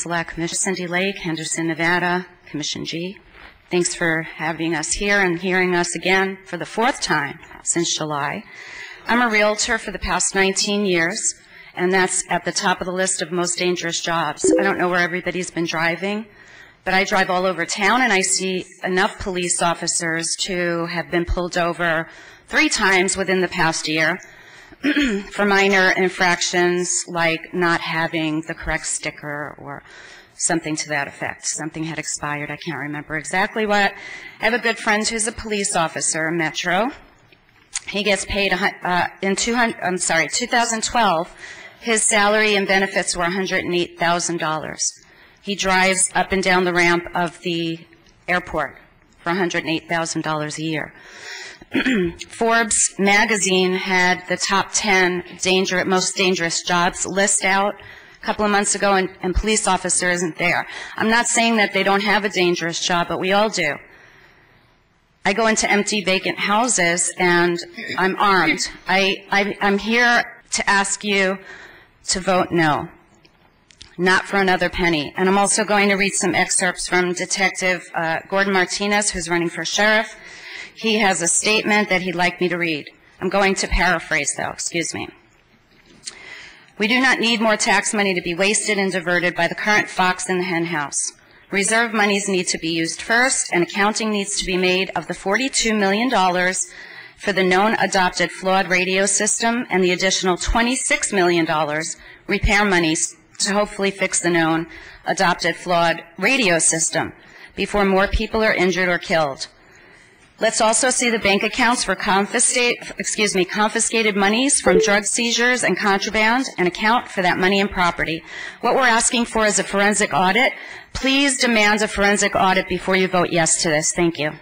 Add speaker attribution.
Speaker 1: Select Commission. Cindy Lake, Henderson, Nevada, Commission G. Thanks for having us here and hearing us again for the 4th time since July. I'm a realtor for the past 19 years, and that's at the top of the list of most dangerous jobs. I don't know where everybody's been driving, but I drive all over town, and I see enough police officers to have been pulled over 3 times within the past year for minor infractions like not having the correct sticker or something to that effect. Something had expired. I can't remember exactly what. I have a good friend who's a police officer in Metro. He gets paid in 2012. His salary and benefits were $108,000. He drives up and down the ramp of the airport for $108,000 a year. Forbes magazine had the top 10 most dangerous jobs list out a couple of months ago, and police officer isn't there. I'm not saying that they don't have a dangerous job, but we all do. I go into empty, vacant houses, and I'm armed. I'm here to ask you to vote no, not for another penny. And I'm also going to read some excerpts from Detective Gordon Martinez, who's running for sheriff. He has a statement that he'd like me to read. I'm going to paraphrase, though. Excuse me. We do not need more tax money to be wasted and diverted by the current fox in the hen house. Reserve monies need to be used first, and accounting needs to be made of the $42 million for the known adopted flawed radio system and the additional $26 million repair monies to hopefully fix the known adopted flawed radio system before more people are injured or killed. Let's also see the bank accounts for confiscated monies from drug seizures and contraband and account for that money and property. What we're asking for is a forensic audit. Please demand a forensic audit before you vote yes to this. Thank you.